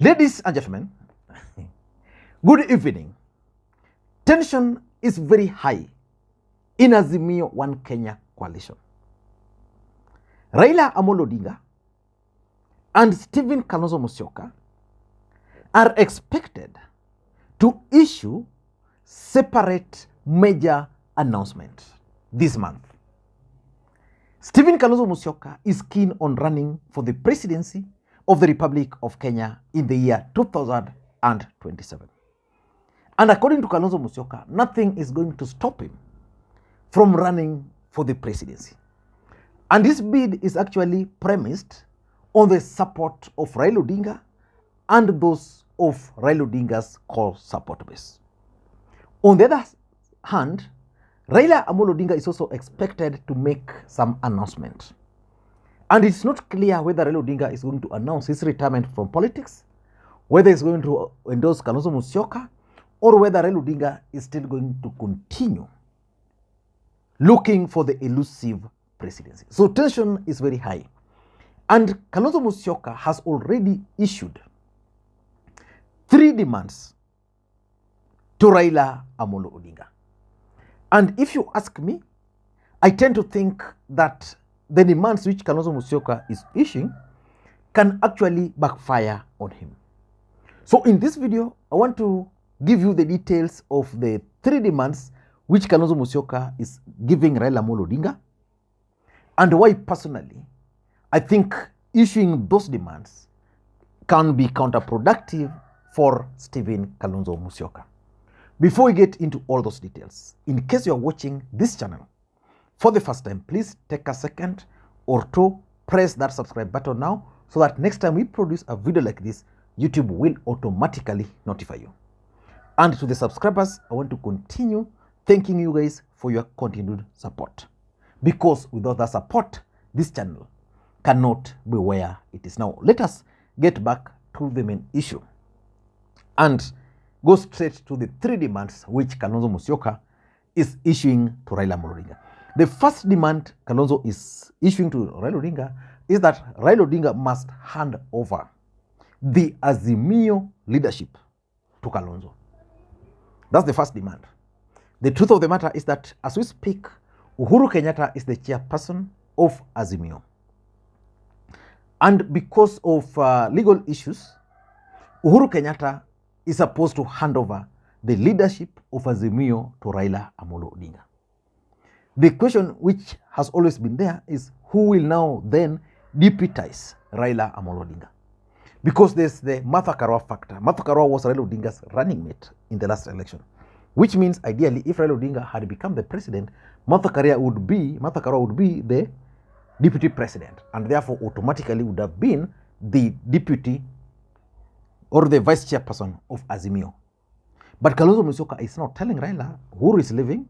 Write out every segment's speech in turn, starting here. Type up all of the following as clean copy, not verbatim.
Ladies and gentlemen, good evening. Tension is very high in Azimio One Kenya coalition. Raila Odinga and Stephen Kalonzo Musyoka are expected to issue separate major announcements this month. Stephen Kalonzo Musyoka is keen on running for the presidency of the Republic of Kenya in the year 2027. And according to Kalonzo Musyoka, nothing is going to stop him from running for the presidency. And this bid is actually premised on the support of Raila Odinga and those of Raila Odinga's core support base. On the other hand, Raila Odinga is also expected to make some announcement. And it's not clear whether Raila Odinga is going to announce his retirement from politics, whether he's going to endorse Kalonzo Musyoka, or whether Raila Odinga is still going to continue looking for the elusive presidency. So tension is very high. And Kalonzo Musyoka has already issued 3 demands to Raila Odinga. And if you ask me, I tend to think that the demands which Kalonzo Musyoka is issuing can actually backfire on him. So in this video, I want to give you the details of the 3 demands which Kalonzo Musyoka is giving Raila Odinga, and why personally I think issuing those demands can be counterproductive for Stephen Kalonzo Musyoka. Before we get into all those details, in case you are watching this channel for the first time, please take a second or 2, press that subscribe button now, so that next time we produce a video like this, YouTube will automatically notify you. And to the subscribers, I want to continue thanking you guys for your continued support, because without that support, this channel cannot be where it is now. Let us get back to the main issue and go straight to the 3 demands which Kalonzo Musyoka is issuing to Raila Odinga. The first demand Kalonzo is issuing to Raila Odinga is that Raila Odinga must hand over the Azimio leadership to Kalonzo. That's the first demand. The truth of the matter is that as we speak, Uhuru Kenyatta is the chairperson of Azimio. And because of legal issues, Uhuru Kenyatta is supposed to hand over the leadership of Azimio to Raila Odinga. The question which has always been there is who will now then deputize Raila Odinga? Because there's the Martha Karua factor. Martha Karua was Raila Odinga's running mate in the last election, which means ideally if Raila Odinga had become the president, Martha Karua would be the deputy president, and therefore automatically would have been the deputy or the vice chairperson of Azimio. But Kalonzo Musyoka is now telling Raila, who is leaving,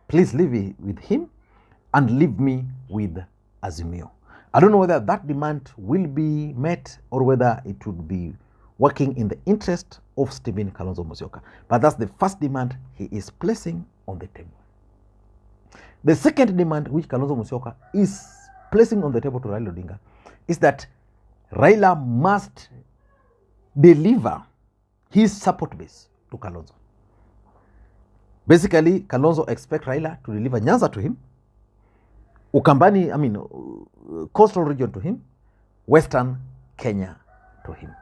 please leave with him and leave me with Azimio. I don't know whether that demand will be met or whether it would be working in the interest of Stephen Kalonzo Musyoka. But that's the first demand he is placing on the table. The second demand which Kalonzo Musyoka is placing on the table to Raila Odinga is that Raila must deliver his support base to Kalonzo. Basically, Kalonzo expects Raila to deliver Nyanza to him, coastal region to him, Western Kenya to him.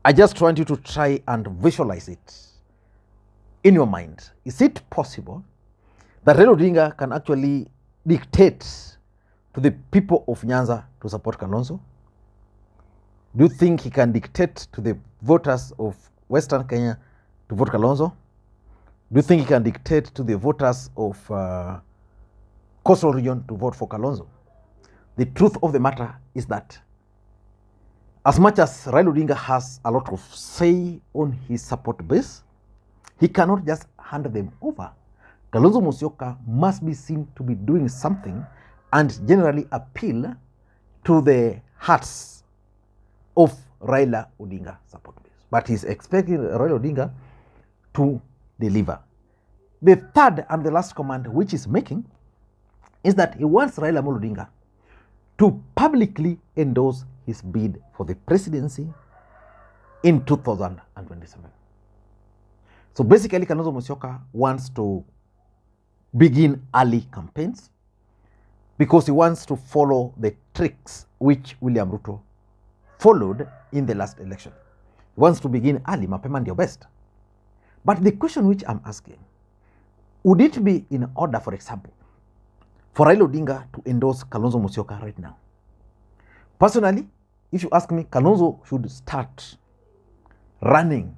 I just want you to try and visualize it in your mind. Is it possible that Raila Odinga can actually dictate to the people of Nyanza to support Kalonzo? Do you think he can dictate to the voters of Western Kenya to vote Kalonzo? Do you think he can dictate to the voters of coastal region to vote for Kalonzo? The truth of the matter is that as much as Raila Odinga has a lot of say on his support base, he cannot just hand them over. Kalonzo Musyoka must be seen to be doing something and generally appeal to the hearts of Raila Odinga support base. But he's expecting Raila Odinga to deliver. The third and the last command which he's making is that he wants Raila Odinga to publicly endorse his bid for the presidency in 2027. So basically, Kalonzo Musyoka wants to begin early campaigns because he wants to follow the tricks which William Ruto followed in the last election. He wants to begin early, mapema ndio best. But the question which I'm asking, would it be in order, for example, for Raila Odinga to endorse Kalonzo Musyoka right now? Personally, if you ask me, Kalonzo should start running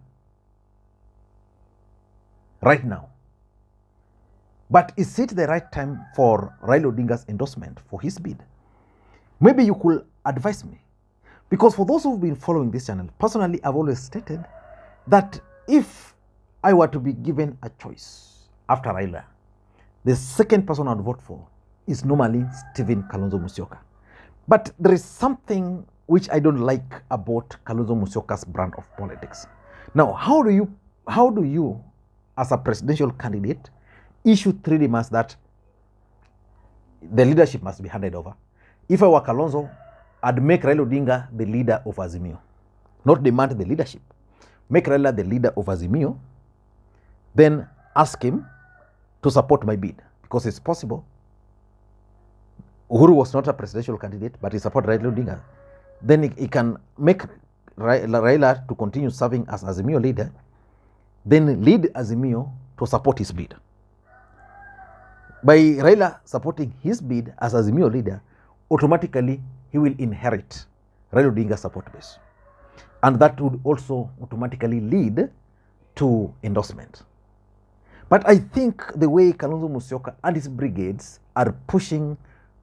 right now. But is it the right time for Raila Odinga's endorsement for his bid? Maybe you could advise me. Because for those who've been following this channel, personally, I've always stated that if I were to be given a choice after Raila, the second person I'd vote for is normally Stephen Kalonzo Musyoka. But there is something which I don't like about Kalonzo Musyoka's brand of politics. Now, how do you, as a presidential candidate, issue 3 demands that the leadership must be handed over? If I were Kalonzo, I'd make Raila Odinga the leader of Azimio, not demand the leadership. Make Raila the leader of Azimio, then ask him to support my bid, because it's possible. Uhuru was not a presidential candidate, but he supported Raila Odinga. Then he can make Raila to continue serving as Azimio leader, then lead Azimio to support his bid. By Raila supporting his bid as Azimio leader, automatically he will inherit Raila Odinga's support base. And that would also automatically lead to endorsement. But I think the way Kalonzo Musyoka and his brigades are pushing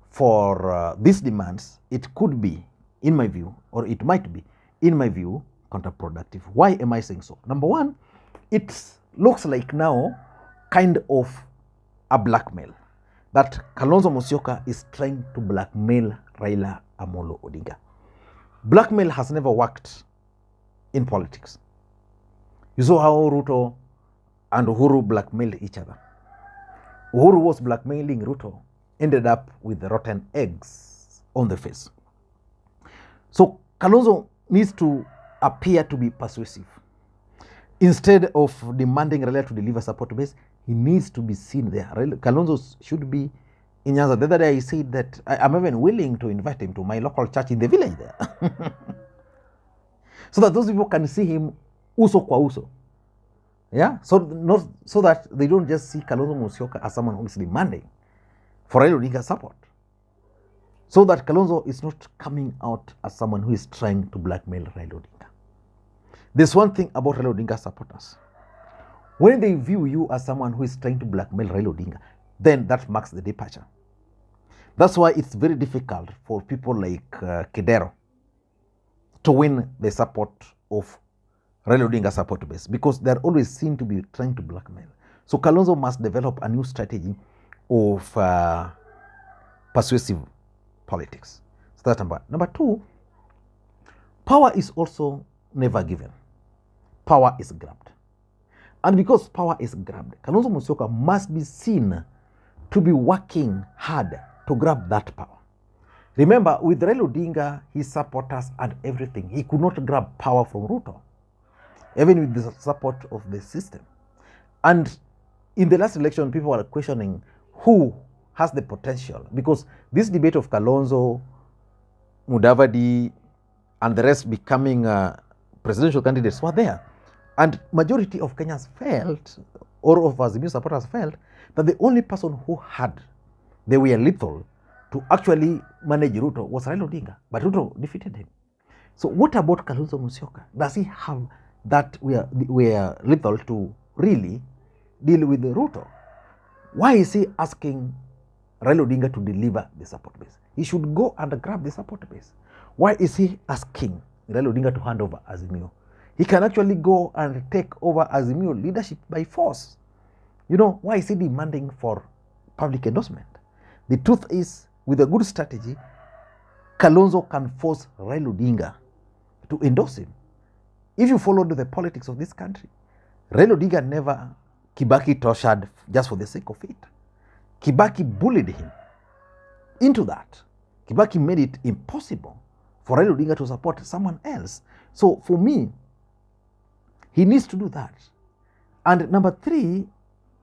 for these demands, it could be, in my view, or it might be, in my view, counterproductive. Why am I saying so? Number one, it looks like now kind of a blackmail, that Kalonzo Musyoka is trying to blackmail Raila Amolo Odinga. Blackmail has never worked in politics. You saw how Ruto and Uhuru blackmailed each other. Uhuru was blackmailing Ruto, ended up with the rotten eggs on the face. So Kalonzo needs to appear to be persuasive. Instead of demanding Raila to deliver support base, he needs to be seen there. Kalonzo should be in Nyanza. The other day I said that I'm even willing to invite him to my local church in the village there. So that those people can see him uso kwa uso. Yeah, so that they don't just see Kalonzo Musyoka as someone who is demanding for Raila Odinga's support. So that Kalonzo is not coming out as someone who is trying to blackmail Raila Odinga. There's one thing about Raila Odinga supporters. When they view you as someone who is trying to blackmail Raila Odinga, then that marks the departure. That's why it's very difficult for people like Kidero to win the support of Raila Odinga's support base, because they're always seen to be trying to blackmail. So Kalonzo must develop a new strategy of persuasive politics. So that's number two. Power is also never given. Power is grabbed. And because power is grabbed, Kalonzo Musyoka must be seen to be working hard to grab that power. Remember, with Raila Odinga, his supporters and everything, he could not grab power from Ruto, even with the support of the system. And in the last election, people were questioning who has the potential, because this debate of Kalonzo, Mudavadi, and the rest becoming presidential candidates were there. And majority of Kenyans felt, or of Azimio supporters felt, that the only person who they were lethal to actually manage Ruto was Raila Odinga. But Ruto defeated him. So what about Kalonzo Musyoka? Does he have that we are lethal to really deal with the Ruto? Why is he asking Raila Odinga to deliver the support base? He should go and grab the support base. Why is he asking Raila Odinga to hand over Azimio? He can actually go and take over Azimio leadership by force. You know, why is he demanding for public endorsement? The truth is, with a good strategy, Kalonzo can force Raila Odinga to endorse him. If you followed the politics of this country, Raila Odinga never Kibaki tortured just for the sake of it. Kibaki bullied him into that. Kibaki made it impossible for Raila Odinga to support someone else. So for me, he needs to do that. And number 3,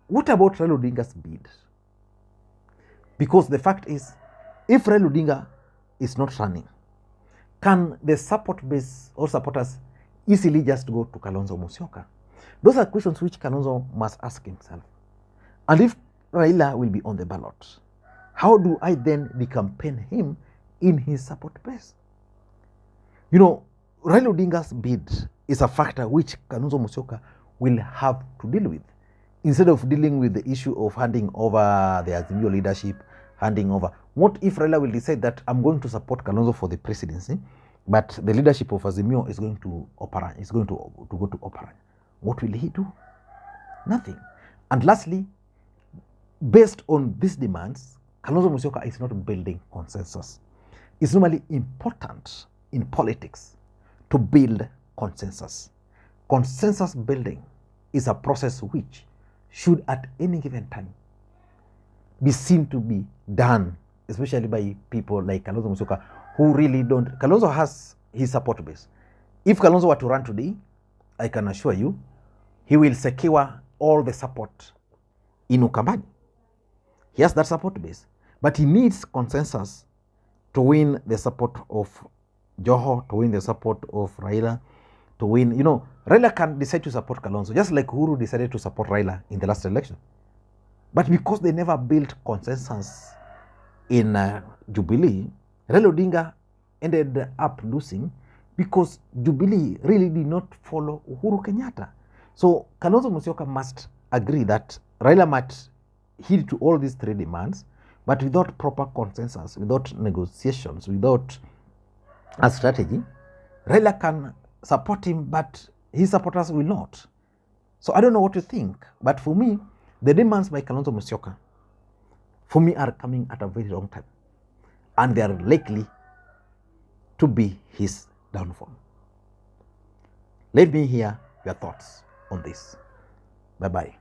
what about Raila Odinga's bid? Because the fact is, if Raila Odinga is not running, can the support base or supporters easily just go to Kalonzo Musyoka? Those are questions which Kalonzo must ask himself. And if Raila will be on the ballot, how do I then decampaign him in his support base? You know, Raila Odinga's bid is a factor which Kalonzo Musyoka will have to deal with. Instead of dealing with the issue of handing over the Azimio leadership, handing over. What if Raila will decide that I'm going to support Kalonzo for the presidency, but the leadership of Azimio is going to Oparanya, is going to go to Oparanya? What will he do? Nothing. And lastly, based on these demands, Kalonzo Musyoka is not building consensus. It's normally important in politics to build consensus. Consensus building is a process which should at any given time be seen to be done, especially by people like Kalonzo Musyoka, who really don't. Kalonzo has his support base. If Kalonzo were to run today, I can assure you, he will secure all the support in Ukambani. He has that support base, but he needs consensus to win the support of Joho, to win the support of Raila, to win. You know, Raila can decide to support Kalonzo, just like Uhuru decided to support Raila in the last election. But because they never built consensus in Jubilee, Raila Odinga ended up losing because Jubilee really did not follow Uhuru Kenyatta. So Kalonzo Musyoka must agree that Raila might heed to all these 3 demands, but without proper consensus, without negotiations, without a strategy, Raila can support him, but his supporters will not. So I don't know what you think, but for me, the demands by Kalonzo Musyoka, for me, are coming at a very long time, and they are likely to be his downfall. Let me hear your thoughts on this. Bye-bye.